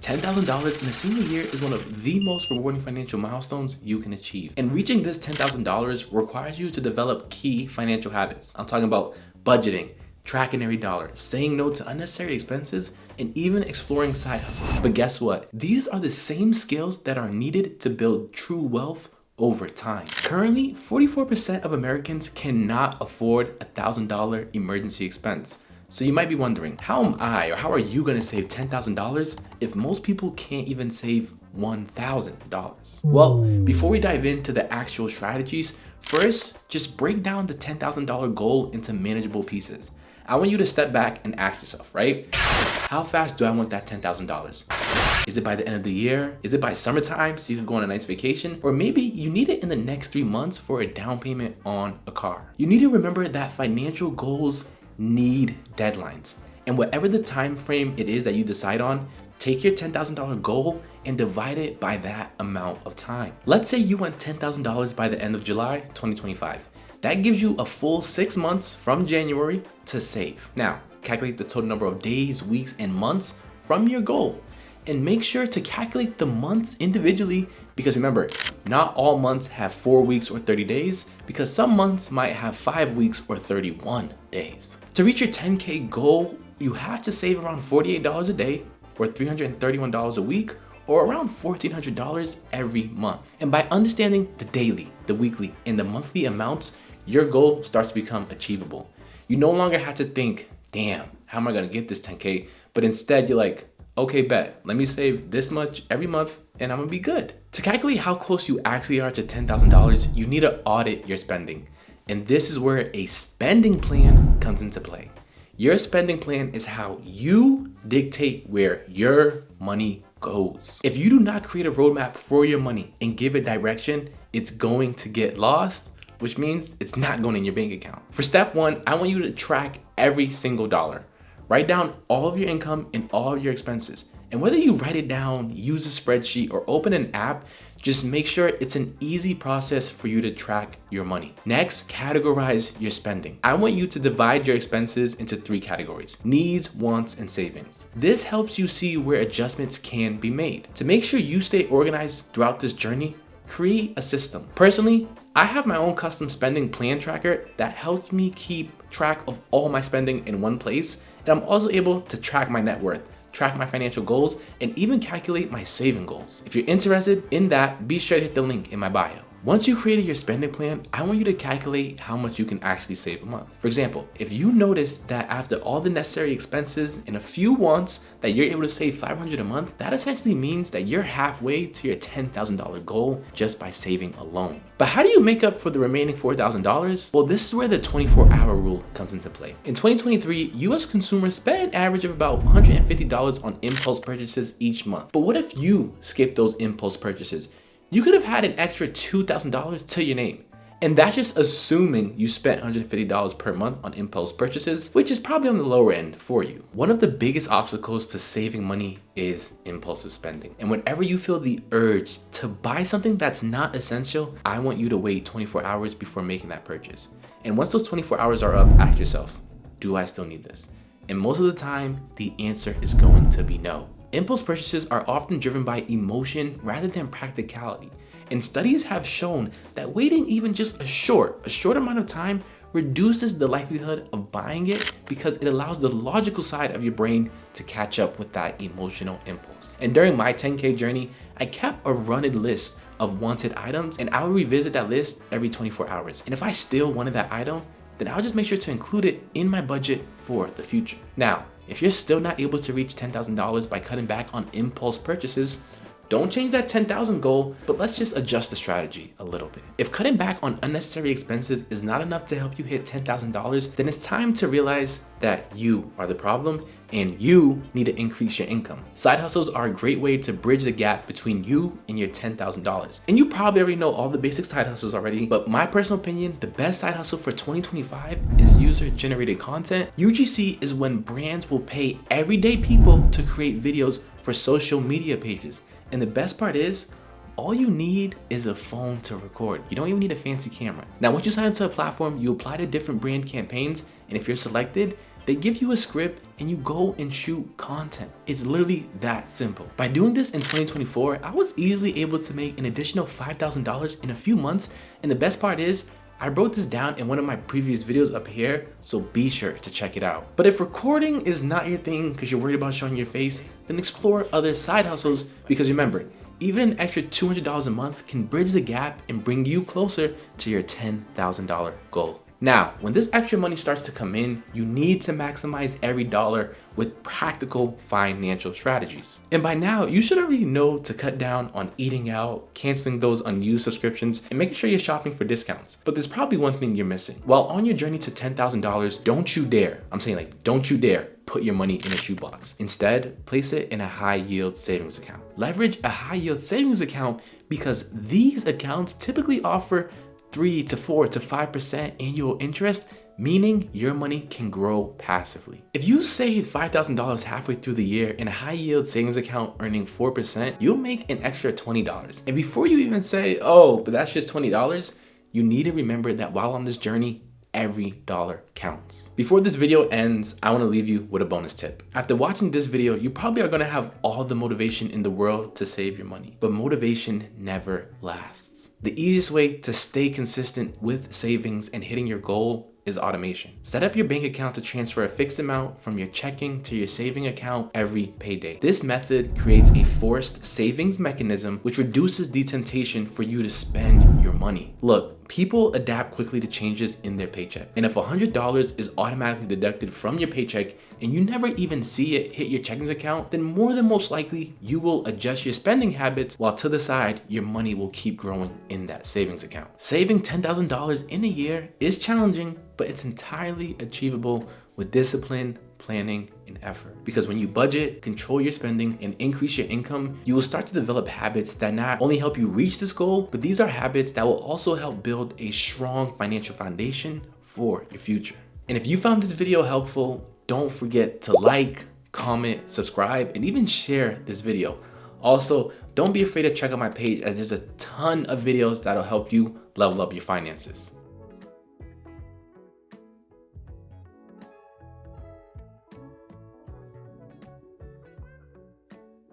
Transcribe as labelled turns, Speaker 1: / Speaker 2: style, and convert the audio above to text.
Speaker 1: $10,000 in a single year is one of the most rewarding financial milestones you can achieve. And reaching this $10,000 requires you to develop key financial habits. I'm talking about budgeting, tracking every dollar, saying no to unnecessary expenses, and even exploring side hustles. But guess what? These are the same skills that are needed to build true wealth over time. Currently, 44% of Americans cannot afford a $1,000 emergency expense. So you might be wondering, how am I or how are you gonna save $10,000 if most people can't even save $1,000? Well, before we dive into the actual strategies, first, just break down the $10,000 goal into manageable pieces. I want you to step back and ask yourself, right? How fast do I want that $10,000? Is it by the end of the year? Is it by summertime so you can go on a nice vacation? Or maybe you need it in the next 3 months for a down payment on a car. You need to remember that financial goals need deadlines. And whatever the time frame it is that you decide on, take your $10,000 goal and divide it by that amount of time. Let's say you want $10,000 by the end of July 2025. That gives you a full 6 months from January to save. Now, calculate the total number of days, weeks, and months from your goal. And make sure to calculate the months individually, because remember, not all months have 4 weeks or 30 days, because some months might have 5 weeks or 31 days. To reach your 10K goal, you have to save around $48 a day, or $331 a week, or around $1,400 every month. And by understanding the daily, the weekly, and the monthly amounts, your goal starts to become achievable. You no longer have to think, damn, how am I gonna get this 10K? But instead you're like, okay, bet, let me save this much every month and I'm gonna be good. To calculate how close you actually are to $10,000, you need to audit your spending. And this is where a spending plan comes into play. Your spending plan is how you dictate where your money goes. If you do not create a roadmap for your money and give it direction, it's going to get lost, which means it's not going in your bank account. For step 1, I want you to track every single dollar. Write down all of your income and all of your expenses. And whether you write it down, use a spreadsheet, or open an app, just make sure it's an easy process for you to track your money. Next, categorize your spending. I want you to divide your expenses into 3 categories: needs, wants, and savings. This helps you see where adjustments can be made. To make sure you stay organized throughout this journey, create a system. Personally, I have my own custom spending plan tracker that helps me keep track of all my spending in one place. And I'm also able to track my net worth, track my financial goals, and even calculate my saving goals. If you're interested in that, be sure to hit the link in my bio. Once you created your spending plan, I want you to calculate how much you can actually save a month. For example, if you notice that after all the necessary expenses and a few wants that you're able to save $500 a month, that essentially means that you're halfway to your $10,000 goal just by saving alone. But how do you make up for the remaining $4,000? Well, this is where the 24-hour rule comes into play. In 2023, US consumers spent an average of about $150 on impulse purchases each month. But what if you skip those impulse purchases? You could have had an extra $2,000 to your name. And that's just assuming you spent $150 per month on impulse purchases, which is probably on the lower end for you. One of the biggest obstacles to saving money is impulsive spending. And whenever you feel the urge to buy something that's not essential, I want you to wait 24 hours before making that purchase. And once those 24 hours are up, ask yourself, do I still need this? And most of the time, the answer is going to be no. Impulse purchases are often driven by emotion rather than practicality. And studies have shown that waiting even just a short amount of time reduces the likelihood of buying it because it allows the logical side of your brain to catch up with that emotional impulse. And during my 10K journey, I kept a running list of wanted items and I would revisit that list every 24 hours. And if I still wanted that item, then I'll just make sure to include it in my budget for the future. Now, if you're still not able to reach $10,000 by cutting back on impulse purchases, don't change that 10,000 goal, but let's just adjust the strategy a little bit. If cutting back on unnecessary expenses is not enough to help you hit $10,000, then it's time to realize that you are the problem and you need to increase your income. Side hustles are a great way to bridge the gap between you and your $10,000. And you probably already know all the basic side hustles already, but my personal opinion, the best side hustle for 2025 is user-generated content. UGC is when brands will pay everyday people to create videos for social media pages. And the best part is, all you need is a phone to record. You don't even need a fancy camera. Now, once you sign up to a platform, you apply to different brand campaigns, and if you're selected, They give you a script and you go and shoot content. It's literally that simple. By doing this in 2024, I was easily able to make an additional $5,000 in a few months. And the best part is, I broke this down in one of my previous videos up here, so be sure to check it out. But if recording is not your thing because you're worried about showing your face, then explore other side hustles, because remember, even an extra $200 a month can bridge the gap and bring you closer to your $10,000 goal. Now, when this extra money starts to come in, you need to maximize every dollar with practical financial strategies. And by now, you should already know to cut down on eating out, canceling those unused subscriptions, and making sure you're shopping for discounts. But there's probably one thing you're missing. While on your journey to $10,000, don't you dare, I'm saying like, don't you dare put your money in a shoebox. Instead, place it in a high yield savings account. Leverage a high yield savings account because these accounts typically offer 3 to 4 to 5% annual interest, meaning your money can grow passively. If you save $5,000 halfway through the year in a high yield savings account earning 4%, you'll make an extra $20. And before you even say, oh, but that's just $20, you need to remember that while on this journey, every dollar counts. Before this video ends, I want to leave you with a bonus tip. After watching this video, you probably are going to have all the motivation in the world to save your money, but motivation never lasts. The easiest way to stay consistent with savings and hitting your goal is automation. Set up your bank account to transfer a fixed amount from your checking to your saving account every payday. This method creates a forced savings mechanism which reduces the temptation for you to spend your money. Look, people adapt quickly to changes in their paycheck. And if $100 is automatically deducted from your paycheck and you never even see it hit your checking account, then more than most likely you will adjust your spending habits, while to the side, your money will keep growing in that savings account. Saving $10,000 in a year is challenging, but it's entirely achievable with discipline, planning, and effort. Because when you budget, control your spending, and increase your income, you will start to develop habits that not only help you reach this goal, but these are habits that will also help build a strong financial foundation for your future. And if you found this video helpful, don't forget to like, comment, subscribe, and even share this video. Also, don't be afraid to check out my page, as there's a ton of videos that'll help you level up your finances.